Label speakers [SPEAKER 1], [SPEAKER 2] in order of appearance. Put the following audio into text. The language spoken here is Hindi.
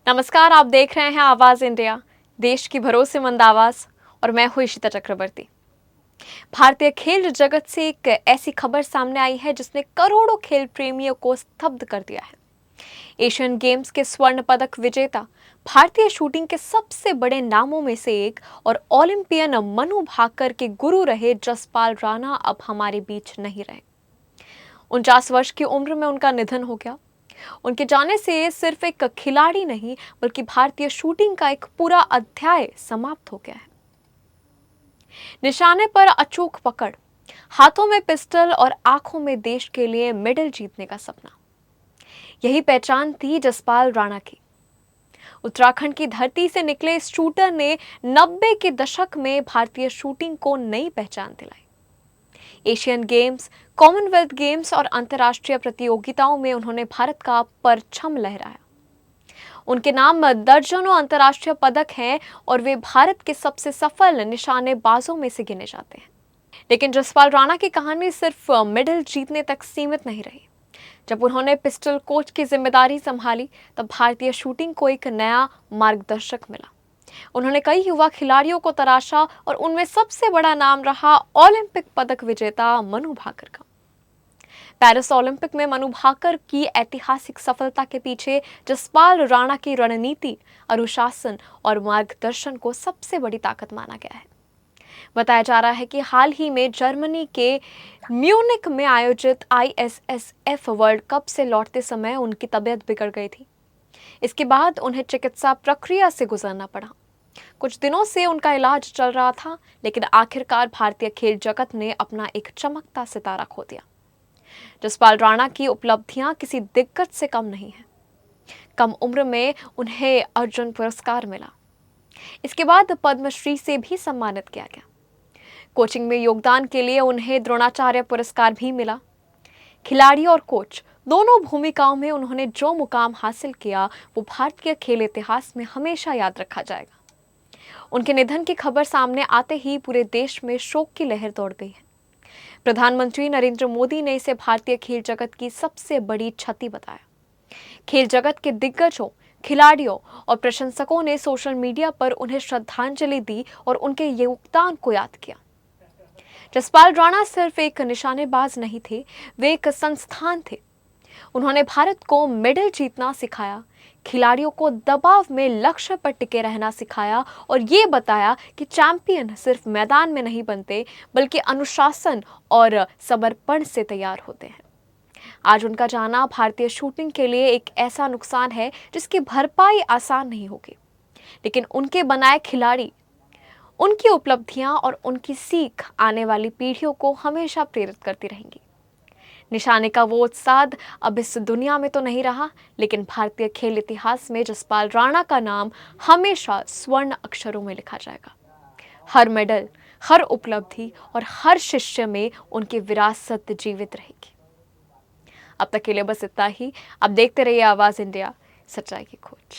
[SPEAKER 1] नमस्कार, आप देख रहे हैं आवाज इंडिया, देश की भरोसेमंद आवाज। और मैं हूं इशिता चक्रवर्ती। भारतीय खेल जगत से एक ऐसी खबर सामने आई है जिसने करोड़ों खेल प्रेमियों को स्तब्ध कर दिया है। एशियन गेम्स के स्वर्ण पदक विजेता, भारतीय शूटिंग के सबसे बड़े नामों में से एक और ओलंपियन मनु भाकर के गुरु रहे जसपाल राणा अब हमारे बीच नहीं रहे। 49 वर्ष की उम्र में उनका निधन हो गया। उनके जाने से सिर्फ एक खिलाड़ी नहीं बल्कि भारतीय शूटिंग का एक पूरा अध्याय समाप्त हो गया है। निशाने पर अचूक पकड़, हाथों में पिस्टल और आंखों में देश के लिए मेडल जीतने का सपना, यही पहचान थी जसपाल राणा की। उत्तराखंड की धरती से निकले इस शूटर ने 90 के दशक में भारतीय शूटिंग को नई पहचान दिलाई। एशियन गेम्स, कॉमनवेल्थ गेम्स और अंतर्राष्ट्रीय प्रतियोगिताओं में उन्होंने भारत का परचम लहराया। उनके नाम दर्जनों अंतर्राष्ट्रीय पदक हैं और वे भारत के सबसे सफल निशानेबाजों में से गिने जाते हैं। लेकिन जसपाल राणा की कहानी सिर्फ मेडल जीतने तक सीमित नहीं रही। जब उन्होंने पिस्टल कोच की जिम्मेदारी संभाली तब भारतीय शूटिंग को एक नया मार्गदर्शक मिला। उन्होंने कई युवा खिलाड़ियों को तराशा और उनमें सबसे बड़ा नाम रहा ओलंपिक पदक विजेता मनु भाकर का। पेरिस ओलंपिक में मनु भाकर की ऐतिहासिक सफलता के पीछे जसपाल राणा की रणनीति, अनुशासन और मार्गदर्शन को सबसे बड़ी ताकत माना गया है। बताया जा रहा है कि हाल ही में जर्मनी के म्यूनिक में आयोजित ISSF वर्ल्ड कप से लौटते समय उनकी तबीयत बिगड़ गई थी। इसके बाद उन्हें चिकित्सा प्रक्रिया से गुजरना पड़ा। कुछ दिनों से उनका इलाज चल रहा था, लेकिन आखिरकार भारतीय खेल जगत ने अपना एक चमकता सितारा खो दिया। जसपाल राणा की उपलब्धियां किसी दिग्गज से कम नहीं है। कम उम्र में उन्हें अर्जुन पुरस्कार मिला। इसके बाद पद्मश्री से भी सम्मानित किया गया। कोचिंग में योगदान के लिए उन्हें द्रोणाचार्य पुरस्कार भी मिला। खिलाड़ी और कोच दोनों भूमिकाओं में उन्होंने जो मुकाम हासिल किया वो भारतीय खेल इतिहास में हमेशा याद रखा जाएगा। उनके निधन की खबर सामने आते ही पूरे देश में शोक की लहर दौड़ गई है। प्रधानमंत्री नरेंद्र मोदी ने इसे भारतीय खेल जगत की सबसे बड़ी क्षति बताया। खेल जगत के दिग्गजों, खिलाड़ियों और प्रशंसकों ने सोशल मीडिया पर उन्हें श्रद्धांजलि दी और उनके योगदान को याद किया। जसपाल राणा सिर्फ एक निशानेबाज नहीं थे, वे एक संस्थान थे। उन्होंने भारत को मेडल जीतना सिखाया, खिलाड़ियों को दबाव में लक्ष्य पर टिके रहना सिखाया और ये बताया कि चैंपियन सिर्फ मैदान में नहीं बनते बल्कि अनुशासन और समर्पण से तैयार होते हैं। आज उनका जाना भारतीय शूटिंग के लिए एक ऐसा नुकसान है जिसकी भरपाई आसान नहीं होगी, लेकिन उनके बनाए खिलाड़ी, उनकी उपलब्धियां और उनकी सीख आने वाली पीढ़ियों को हमेशा प्रेरित करती रहेंगी। निशाने का वो उत्साह अब इस दुनिया में तो नहीं रहा, लेकिन भारतीय खेल इतिहास में जसपाल राणा का नाम हमेशा स्वर्ण अक्षरों में लिखा जाएगा। हर मेडल, हर उपलब्धि और हर शिष्य में उनकी विरासत जीवित रहेगी। अब तक के लिए बस इतना ही। अब देखते रहिए आवाज इंडिया, सच्चाई की खोज।